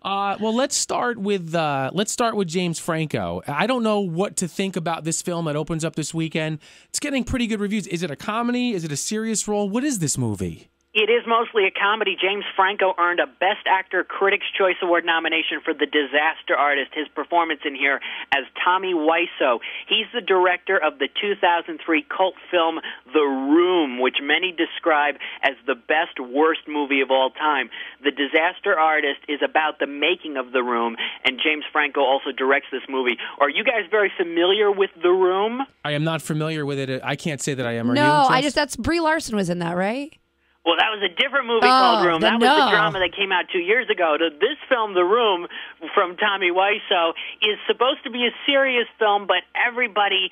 Well, let's start with James Franco. I don't know what to think about this film that opens up this weekend. It's getting pretty good reviews. Is it a comedy? Is it a serious role? What is this movie? It is mostly a comedy. James Franco earned a Best Actor Critics' Choice Award nomination for The Disaster Artist, his performance in here as Tommy Wiseau. He's the director of the 2003 cult film The Room, which many describe as the best, worst movie of all time. The Disaster Artist is about the making of The Room, and James Franco also directs this movie. Are you guys very familiar with The Room? I am not familiar with it. I can't say that I am. Are No, you, Jess? that's Brie Larson was in that, right? Well, that was a different movie called Room. That was the drama that came out 2 years ago. This film, The Room, from Tommy Wiseau, is supposed to be a serious film, but everybody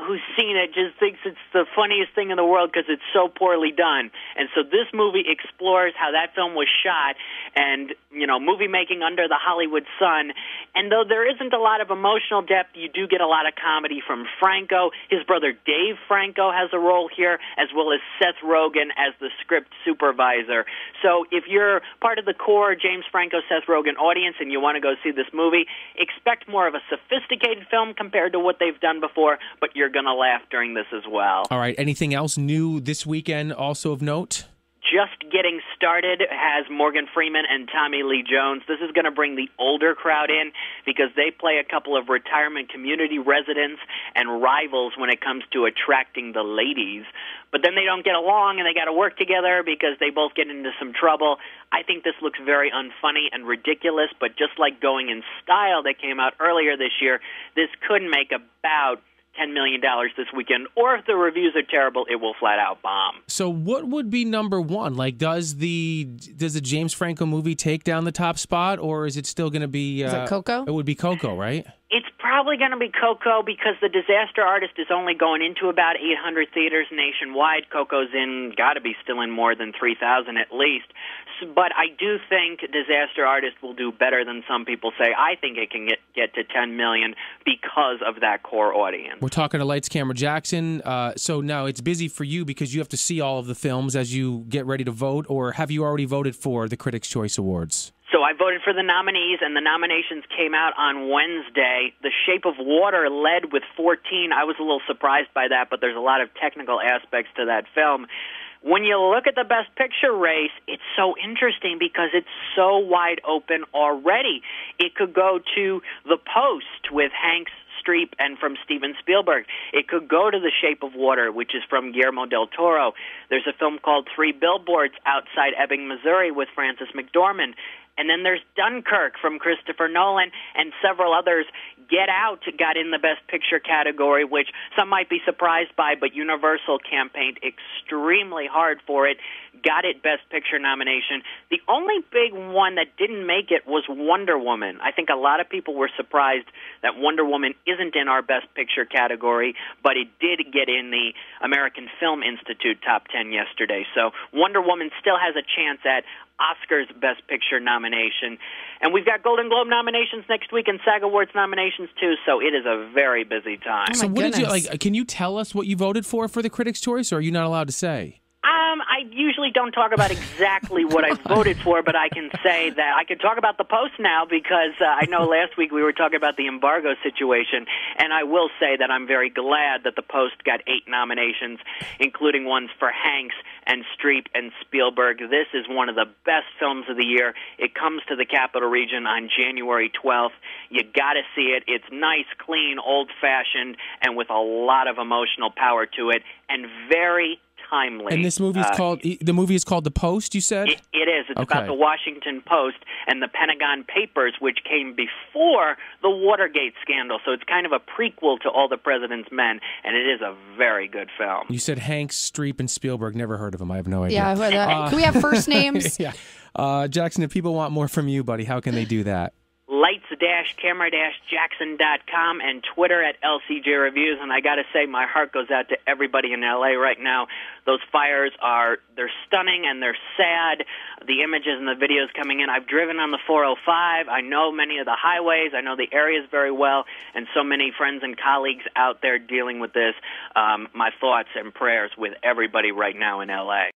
who's seen it just thinks it's the funniest thing in the world because it's so poorly done. And so this movie explores how that film was shot and, movie making under the Hollywood sun. And though there isn't a lot of emotional depth, you do get a lot of comedy from Franco. His brother Dave Franco has a role here, as well as Seth Rogen as the script supervisor. So if you're part of the core James Franco, Seth Rogen audience and you want to go see this movie, expect more of a sophisticated film compared to what they've done before, but you're going to laugh during this as well. All right. Anything else new this weekend also of note? Just Getting Started has Morgan Freeman and Tommy Lee Jones. This is going to bring the older crowd in because they play a couple of retirement community residents and rivals when it comes to attracting the ladies. But then they don't get along and they got to work together because they both get into some trouble. I think this looks very unfunny and ridiculous, but just like Going in Style that came out earlier this year, this could make about $10 million this weekend, or if the reviews are terrible, it will flat out bomb. So what would be number one? Like, does the James Franco movie take down the top spot, or is it still going to be... Is it Coco? It would be Coco, right? It's probably going to be Coco because The Disaster Artist is only going into about 800 theaters nationwide. Coco's got to be still in more than 3,000 at least. But I do think Disaster Artist will do better than some people say. I think it can get to 10 million because of that core audience. We're talking to Lights, Camera, Jackson. So now it's busy for you because you have to see all of the films as you get ready to vote, or have you already voted for the Critics' Choice Awards? So I voted for the nominees, and the nominations came out on Wednesday. The Shape of Water led with 14. I was a little surprised by that, but there's a lot of technical aspects to that film. When you look at the Best Picture race, it's so interesting because it's so wide open already. It could go to The Post with Hanks, Streep, and from Steven Spielberg. It could go to The Shape of Water, which is from Guillermo del Toro. There's a film called Three Billboards Outside Ebbing, Missouri with Frances McDormand. And then there's Dunkirk from Christopher Nolan and several others. Get Out got in the Best Picture category, which some might be surprised by, but Universal campaigned extremely hard for it, got it Best Picture nomination. The only big one that didn't make it was Wonder Woman. I think a lot of people were surprised that Wonder Woman isn't in our Best Picture category, but it did get in the American Film Institute top 10 yesterday. So Wonder Woman still has a chance at Oscar's Best Picture nomination. And we've got Golden Globe nominations next week and SAG Awards nominations too, so it is a very busy time. So what did you can you tell us what you voted for the Critics' Choice, or are you not allowed to say? I usually don't talk about exactly what I voted for, but I can say that I can talk about the Post now because I know last week we were talking about the embargo situation, and I will say that I'm very glad that the Post got 8 nominations, including ones for Hanks and Streep and Spielberg. This is one of the best films of the year. It comes to the Capital Region on January 12th. You got to see it. It's nice, clean, old-fashioned, and with a lot of emotional power to it, and very timely. And this movie is the movie is called The Post, you said? It is. It's about the Washington Post and the Pentagon Papers, which came before the Watergate scandal. So it's kind of a prequel to All the President's Men, and it is a very good film. You said Hanks, Streep, and Spielberg. Never heard of them. I have no idea. Yeah, who are that? Can we have first names? Yeah. Jackson, if people want more from you, buddy, how can they do that? Lights-camera-jackson.com and Twitter at LCJ Reviews. And I got to say, my heart goes out to everybody in L.A. right now. Those fires they're stunning and they're sad. The images and the videos coming in. I've driven on the 405. I know many of the highways. I know the areas very well. And so many friends and colleagues out there dealing with this. My thoughts and prayers with everybody right now in L.A.